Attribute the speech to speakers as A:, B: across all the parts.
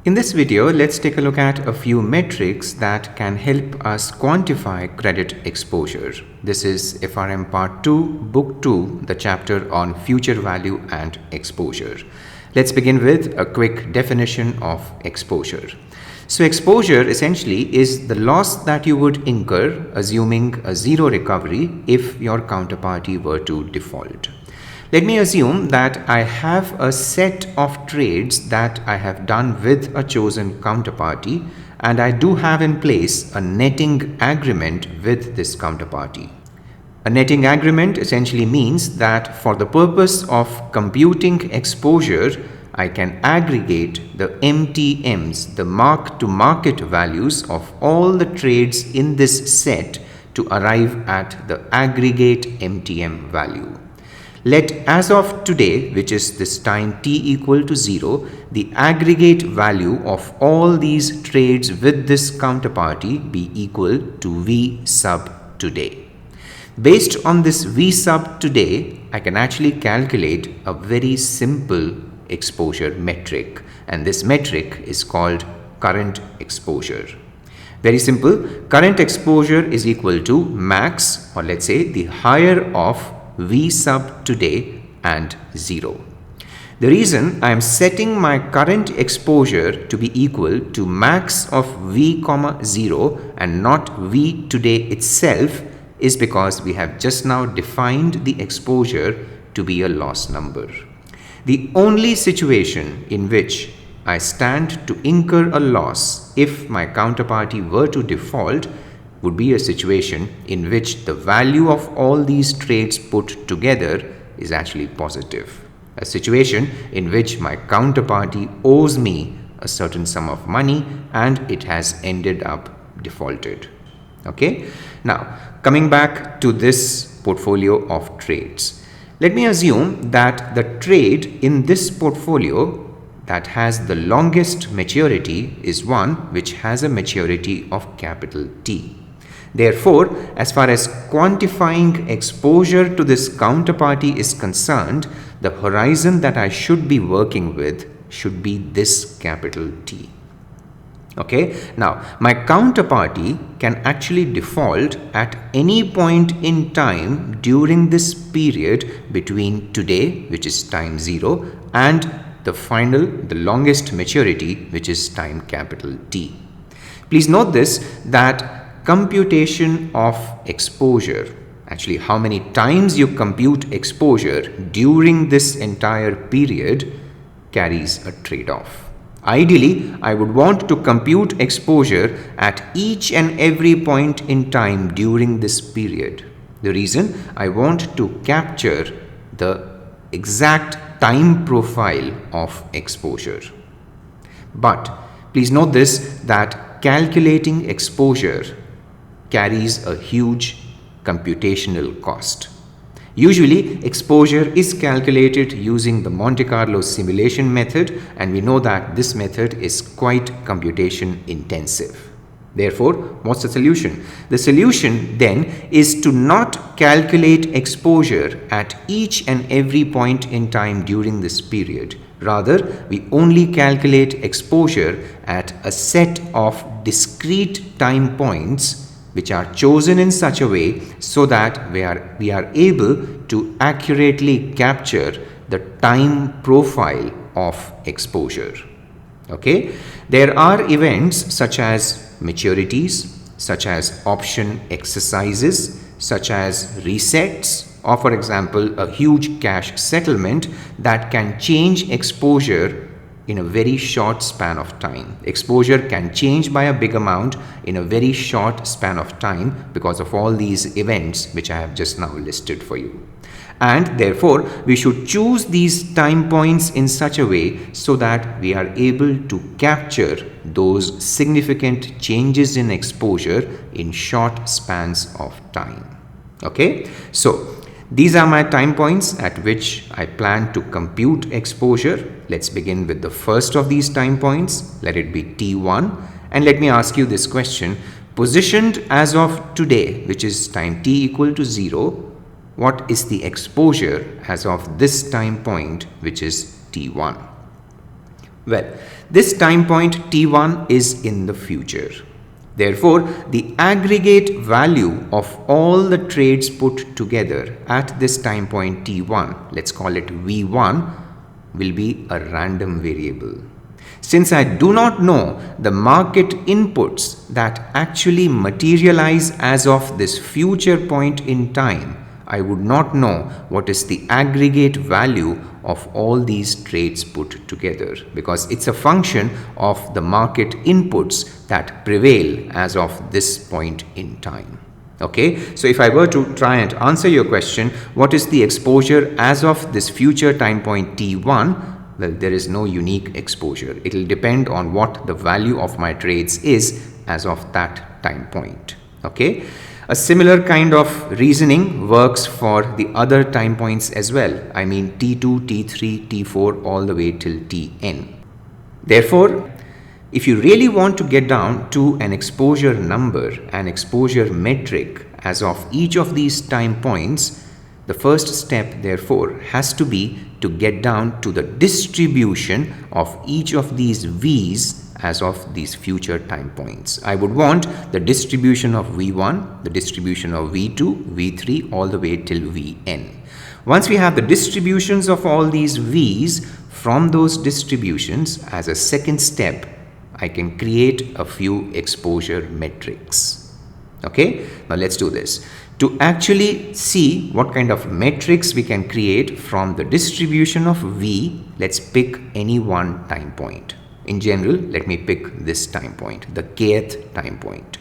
A: In this video, let's take a look at a few metrics that can help us quantify credit exposure. This is FRM Part 2, Book 2, the chapter on future value and exposure. Let's begin with a quick definition of exposure. So exposure essentially is the loss that you would incur assuming a zero recovery if your counterparty were to default. Let me assume that I have a set of trades that I have done with a chosen counterparty, and I do have in place a netting agreement with this counterparty. A netting agreement essentially means that for the purpose of computing exposure, I can aggregate the MTMs, the mark-to-market values of all the trades in this set to arrive at the aggregate MTM value. Let as of today, which is this time t equal to 0, the aggregate value of all these trades with this counterparty be equal to V sub today. Based on this V sub today, I can actually calculate a very simple exposure metric, and this metric is called current exposure. Very simple, current exposure is equal to max, or let's say the higher of V sub today and 0. The reason I am setting my current exposure to be equal to max of V comma 0 and not V today itself is because we have just now defined the exposure to be a loss number. The only situation in which I stand to incur a loss if my counterparty were to default would be a situation in which the value of all these trades put together is actually positive. A situation in which my counterparty owes me a certain sum of money and it has ended up defaulted. Okay? Now, coming back to this portfolio of trades. Let me assume that the trade in this portfolio that has the longest maturity is one which has a maturity of capital T. Therefore, as far as quantifying exposure to this counterparty is concerned, the horizon that I should be working with should be this capital T. Okay, now my counterparty can actually default at any point in time during this period between today, which is time 0, and the longest maturity, which is time capital T. Please note this, that computation of exposure, actually how many times you compute exposure during this entire period, carries a trade-off. Ideally, I would want to compute exposure at each and every point in time during this period. The reason I want to capture the exact time profile of exposure. But please note this, that calculating exposure carries a huge computational cost. Usually, exposure is calculated using the Monte Carlo simulation method, and we know that this method is quite computation intensive. Therefore, what's the solution? The solution then is to not calculate exposure at each and every point in time during this period. Rather, we only calculate exposure at a set of discrete time points which are chosen in such a way so that we are able to accurately capture the time profile of exposure. Okay? There are events such as maturities, such as option exercises, such as resets, or for example, a huge cash settlement that can change exposure in a very short span of time. Exposure can change by a big amount in a very short span of time because of all these events which I have just now listed for you. And therefore, we should choose these time points in such a way so that we are able to capture those significant changes in exposure in short spans of time. Okay? So, these are my time points at which I plan to compute exposure. Let's begin with the first of these time points. Let it be T1. And let me ask you this question. Positioned as of today, which is time t equal to 0, what is the exposure as of this time point, which is T1? Well, this time point T1 is in the future. Therefore, the aggregate value of all the trades put together at this time point T1, let's call it V1, will be a random variable. Since I do not know the market inputs that actually materialize as of this future point in time, I would not know what is the aggregate value of all these trades put together, because it's a function of the market inputs that prevail as of this point in time. Okay, so if I were to try and answer your question, what is the exposure as of this future time point T1? Well, there is no unique exposure. It will depend on what the value of my trades is as of that time point. Okay. A similar kind of reasoning works for the other time points as well. I mean T2, T3, T4 all the way till Tn. Therefore, if you really want to get down to an exposure number, an exposure metric as of each of these time points, the first step therefore has to be to get down to the distribution of each of these V's as of these future time points. I would want the distribution of V1, the distribution of V2, V3 all the way till Vn. Once we have the distributions of all these V's, from those distributions as a second step, I can create a few exposure metrics. Okay, now let's do this. To actually see what kind of metrics we can create from the distribution of V, let's pick any one time point. In general, let me pick this time point, the kth time point.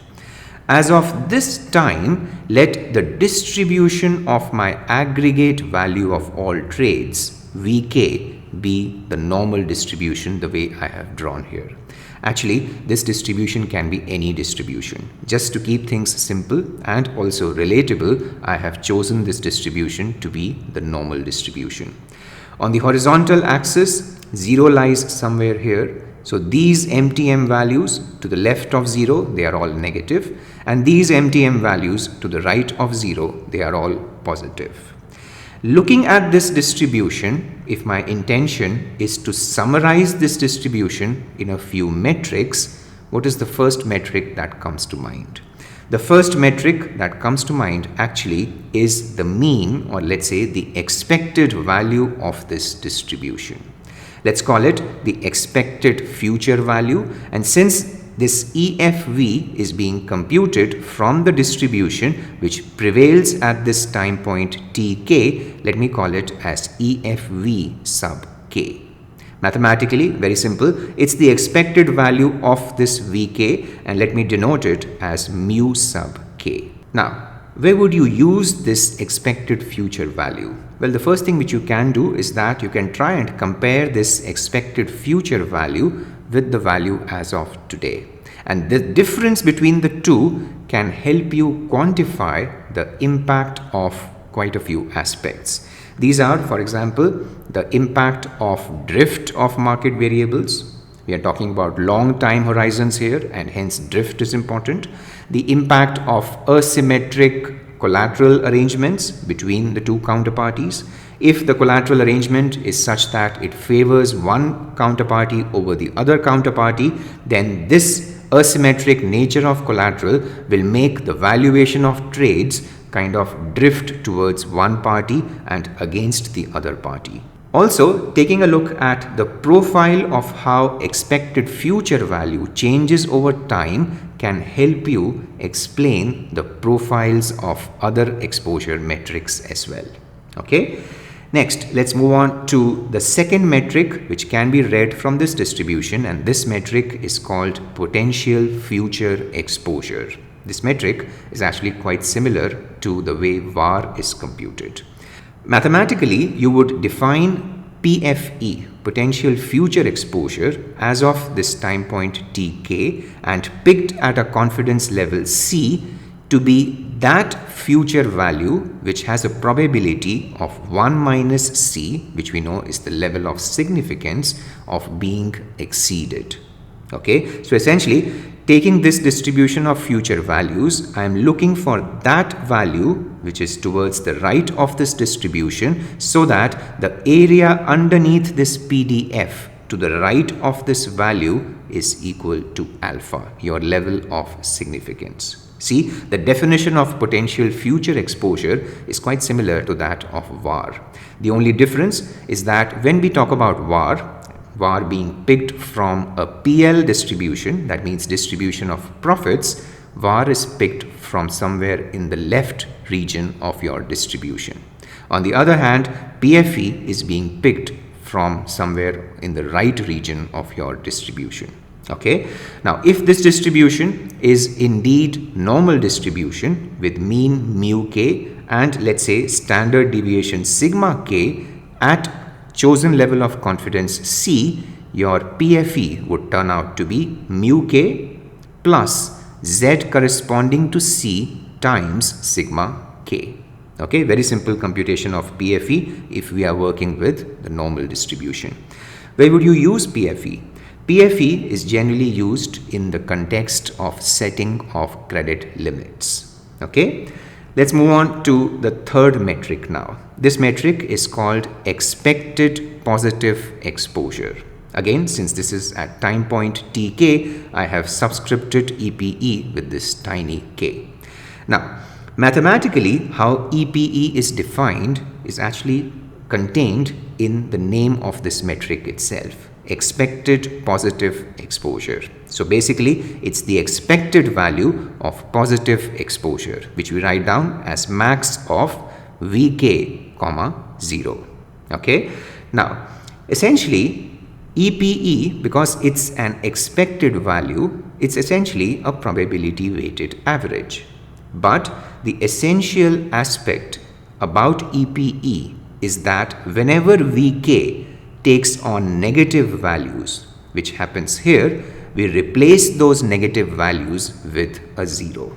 A: As of this time, let the distribution of my aggregate value of all trades, Vk, be the normal distribution the way I have drawn here. Actually, this distribution can be any distribution. Just to keep things simple and also relatable, I have chosen this distribution to be the normal distribution. On the horizontal axis, 0 lies somewhere here. So these MTM values to the left of 0, they are all negative, and these MTM values to the right of 0, they are all positive. Looking at this distribution, if my intention is to summarize this distribution in a few metrics, what is the first metric that comes to mind? The first metric that comes to mind actually is the mean, or let's say the expected value of this distribution. Let's call it the expected future value, and since this EFV is being computed from the distribution which prevails at this time point Tk, let me call it as EFV sub k. Mathematically, very simple, it's the expected value of this Vk, and let me denote it as mu sub k. Now, where would you use this expected future value? Well, the first thing which you can do is that you can try and compare this expected future value with the value as of today. And the difference between the two can help you quantify the impact of quite a few aspects. These are, for example, the impact of drift of market variables. We are talking about long time horizons here, and hence drift is important. The impact of asymmetric collateral arrangements between the two counterparties. If the collateral arrangement is such that it favors one counterparty over the other counterparty, then this asymmetric nature of collateral will make the valuation of trades kind of drift towards one party and against the other party. Also, taking a look at the profile of how expected future value changes over time can help you explain the profiles of other exposure metrics as well. Okay. Next, let's move on to the second metric which can be read from this distribution, and this metric is called potential future exposure. This metric is actually quite similar to the way VAR is computed. Mathematically, you would define PFE, potential future exposure, as of this time point Tk and picked at a confidence level C to be that future value which has a probability of 1 minus C, which we know is the level of significance of being exceeded. Okay, so essentially taking this distribution of future values, I am looking for that value which is towards the right of this distribution so that the area underneath this PDF to the right of this value is equal to alpha, your level of significance. See, the definition of potential future exposure is quite similar to that of VAR. The only difference is that when we talk about VAR being picked from a PL distribution, that means distribution of profits, VAR is picked from somewhere in the left region of your distribution. On the other hand, PFE is being picked from somewhere in the right region of your distribution. Okay. Now, if this distribution is indeed normal distribution with mean mu k and let's say standard deviation sigma k at chosen level of confidence C, your PFE would turn out to be mu k plus Z corresponding to C times sigma k. Okay, very simple computation of PFE if we are working with the normal distribution. Where would you use PFE? PFE is generally used in the context of setting of credit limits. Okay, let's move on to the third metric now. This metric is called expected positive exposure. Again, since this is at time point tk, I have subscripted EPE with this tiny k. Now, mathematically, how EPE is defined is actually contained in the name of this metric itself. Expected positive exposure. So basically, it's the expected value of positive exposure, which we write down as max of Vk, 0. Okay. Now, essentially, EPE, because it's an expected value, it's essentially a probability weighted average. But the essential aspect about EPE is that whenever Vk takes on negative values, which happens here, we replace those negative values with a 0.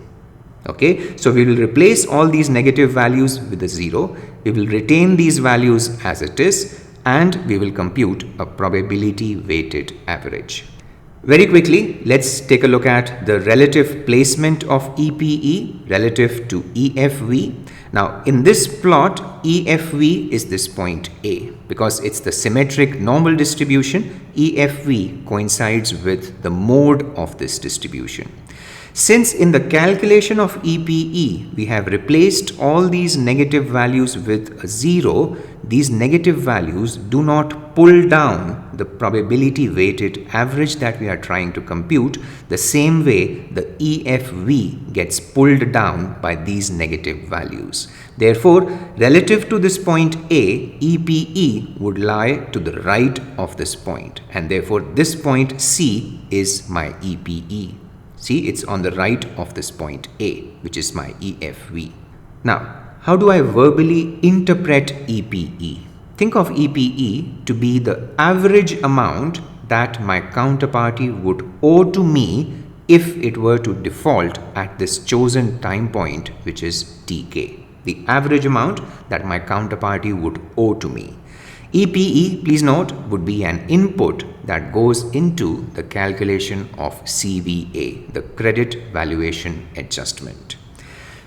A: Okay, so we will replace all these negative values with a 0. We will retain these values as it is, and we will compute a probability weighted average. Very quickly, let's take a look at the relative placement of EPE relative to EFV. Now, in this plot, EFV is this point A. Because it's the symmetric normal distribution, EFV coincides with the mode of this distribution. Since in the calculation of EPE, we have replaced all these negative values with a 0, these negative values do not pull down the probability weighted average that we are trying to compute the same way the EFV gets pulled down by these negative values. Therefore, relative to this point A, EPE would lie to the right of this point, and therefore this point C is my EPE. See, it's on the right of this point A, which is my EFV. Now, how do I verbally interpret EPE? Think of EPE to be the average amount that my counterparty would owe to me if it were to default at this chosen time point, which is Tk. The average amount that my counterparty would owe to me. EPE, please note, would be an input that goes into the calculation of CVA, the credit valuation adjustment.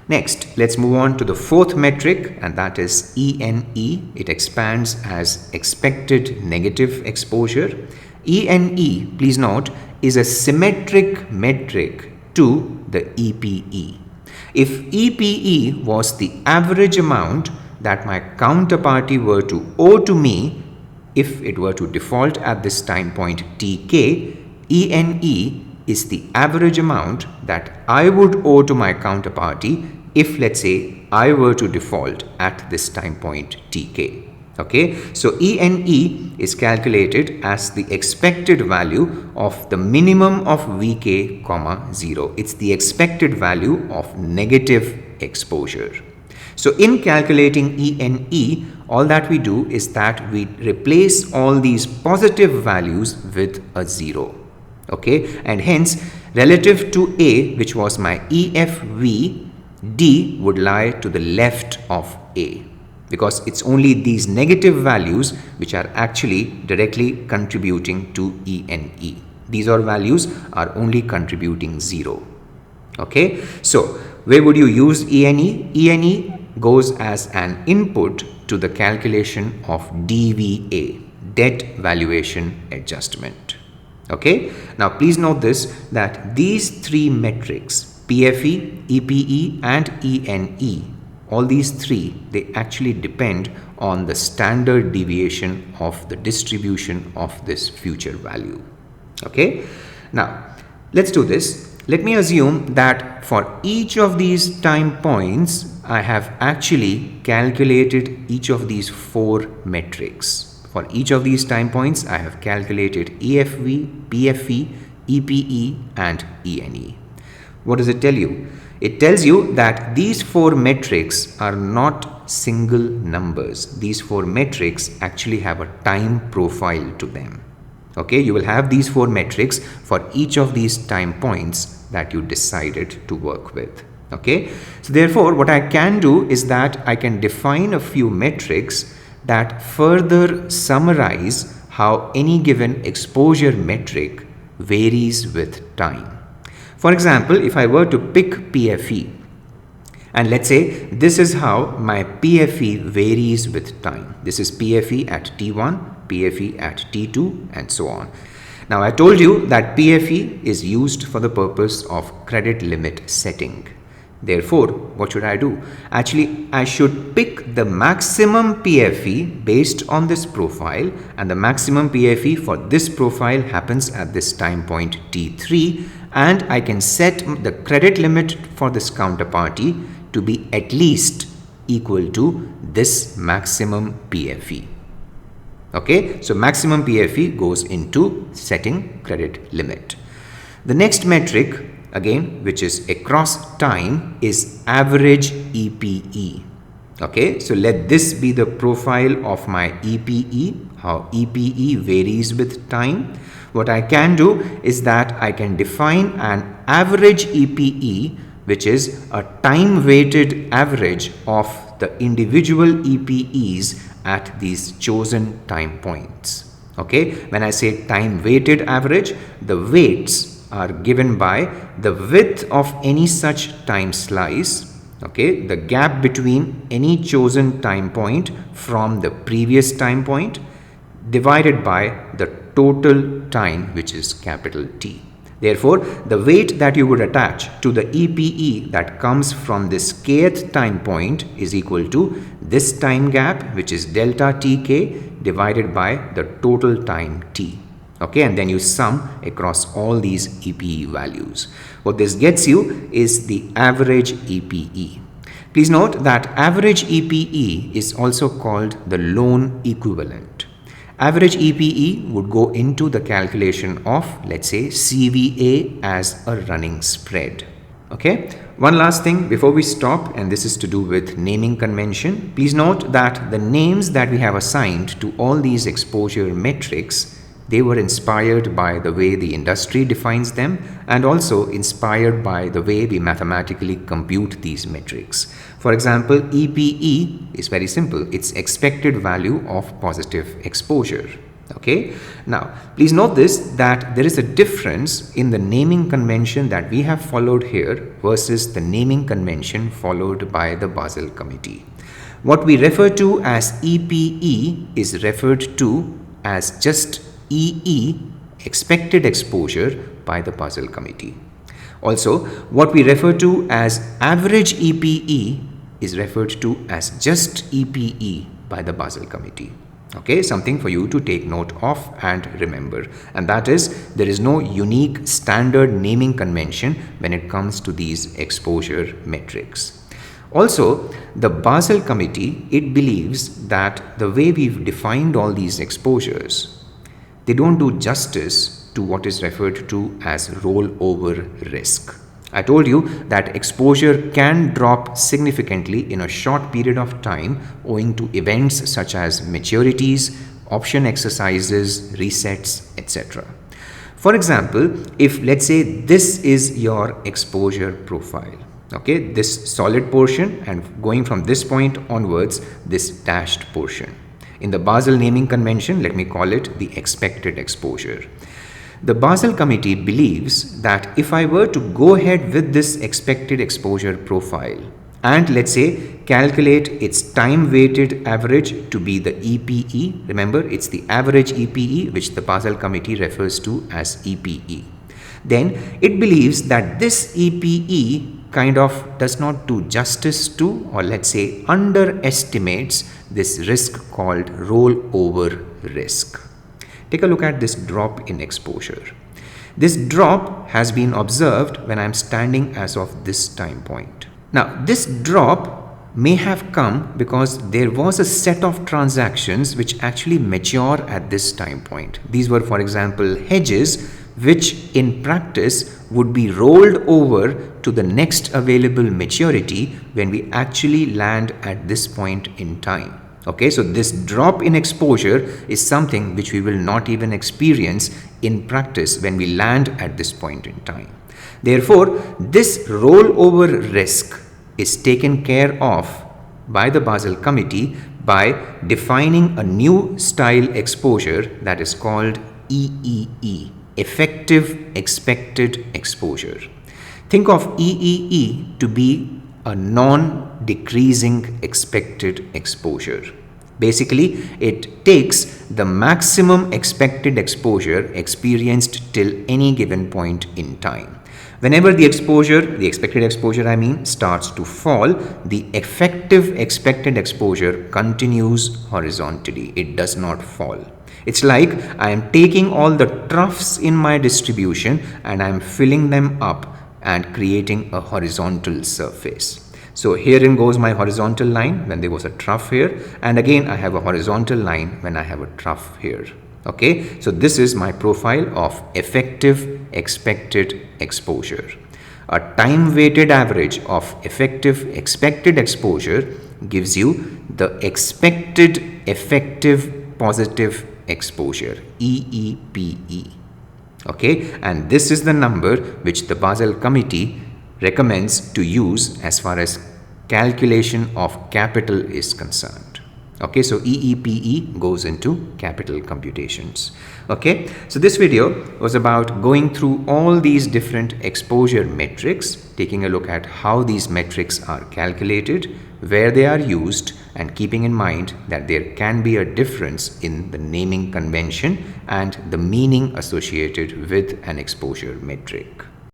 A: Next, let's move on to the fourth metric, and that is ENE. It expands as expected negative exposure. ENE, please note, is a symmetric metric to the EPE. If EPE was the average amount that my counterparty were to owe to me if it were to default at this time point Tk, ENE is the average amount that I would owe to my counterparty if, let's say, I were to default at this time point Tk. Okay, so ENE is calculated as the expected value of the minimum of Vk, 0. It's the expected value of negative exposure. So in calculating ENE, all that we do is that we replace all these positive values with a 0. Okay, and hence relative to A, which was my EFV, D would lie to the left of A, because it's only these negative values which are actually directly contributing to ENE. These all values are only contributing 0. Okay, so where would you use ENE? ENE goes as an input to the calculation of DVA. debt valuation adjustment. Okay, now please note this, that these three metrics, PFE, EPE and ENE, all these three, they actually depend on the standard deviation of the distribution of this future value. Okay, now let's do this. Let me assume that for each of these time points, I have actually calculated each of these four metrics. For each of these time points, I have calculated EFV, PFE, EPE and ENE. What does it tell you? It tells you that these four metrics are not single numbers. These four metrics actually have a time profile to them. Okay, you will have these four metrics for each of these time points that you decided to work with. Okay, so therefore what I can do is that I can define a few metrics that further summarize how any given exposure metric varies with time. For example, if I were to pick PFE, and let's say this is how my PFE varies with time. This is PFE at T1, PFE at T2 and so on. Now I told you that PFE is used for the purpose of credit limit setting. Therefore, what should I do? Actually, I should pick the maximum PFE based on this profile, and the maximum PFE for this profile happens at this time point T3, and I can set the credit limit for this counterparty to be at least equal to this maximum PFE. Okay, so maximum PFE goes into setting credit limit. The next metric, again, which is across time, is average EPE. Okay, so let this be the profile of my EPE, how EPE varies with time. What I can do is that I can define an average EPE, which is a time weighted average of the individual EPEs at these chosen time points. Okay, when I say time weighted average, the weights are given by the width of any such time slice, okay, the gap between any chosen time point from the previous time point, divided by the total time, which is capital T. Therefore, the weight that you would attach to the EPE that comes from this kth time point is equal to this time gap, which is delta Tk, divided by the total time T. Okay, and then you sum across all these EPE values. What this gets you is the average EPE. Please note that average EPE is also called the loan equivalent. Average EPE would go into the calculation of, let's say, CVA as a running spread. Okay, one last thing before we stop, and this is to do with naming convention. Please note that the names that we have assigned to all these exposure metrics, they were inspired by the way the industry defines them, and also inspired by the way we mathematically compute these metrics. For example, EPE is very simple. It's expected value of positive exposure. Okay. Now, please note this, that there is a difference in the naming convention that we have followed here versus the naming convention followed by the Basel Committee. What we refer to as EPE is referred to as just EE, expected exposure, by the Basel Committee. Also, what we refer to as average EPE is referred to as just EPE by the Basel Committee. Okay, something for you to take note of and remember. And that is, there is no unique standard naming convention when it comes to these exposure metrics. Also, the Basel Committee, it believes that the way we've defined all these exposures, they don't do justice to what is referred to as rollover risk. I told you that exposure can drop significantly in a short period of time owing to events such as maturities, option exercises, resets, etc. For example, if let's say this is your exposure profile, okay, this solid portion, and going from this point onwards, this dashed portion. In the Basel naming convention, let me call it the expected exposure. The Basel Committee believes that if I were to go ahead with this expected exposure profile and let's say calculate its time weighted average to be the EPE. Remember, it's the average EPE which the Basel Committee refers to as EPE. Then it believes that this EPE kind of does not do justice to, or let's say underestimates, this risk called rollover risk. Take a look at this drop in exposure. This drop has been observed when I am standing as of this time point. Now, this drop may have come because there was a set of transactions which actually mature at this time point. These were, for example, hedges which in practice would be rolled over to the next available maturity when we actually land at this point in time. Okay, so this drop in exposure is something which we will not even experience in practice when we land at this point in time. Therefore, this rollover risk is taken care of by the Basel Committee by defining a new style exposure that is called EEE, effective expected exposure. Think of EEE to be a non-decreasing expected exposure. Basically, it takes the maximum expected exposure experienced till any given point in time. Whenever the expected exposure starts to fall, the effective expected exposure continues horizontally. It does not fall. It's like I am taking all the troughs in my distribution and I am filling them up and creating a horizontal surface. So herein goes my horizontal line when there was a trough here, and again I have a horizontal line when I have a trough here. Okay, so this is my profile of effective expected exposure. A time weighted average of effective expected exposure gives you the expected effective positive exposure, EEPE. Okay, and this is the number which the Basel Committee recommends to use as far as calculation of capital is concerned. Okay, so EEPE goes into capital computations. Okay, so this video was about going through all these different exposure metrics, taking a look at how these metrics are calculated, where they are used, and keeping in mind that there can be a difference in the naming convention and the meaning associated with an exposure metric.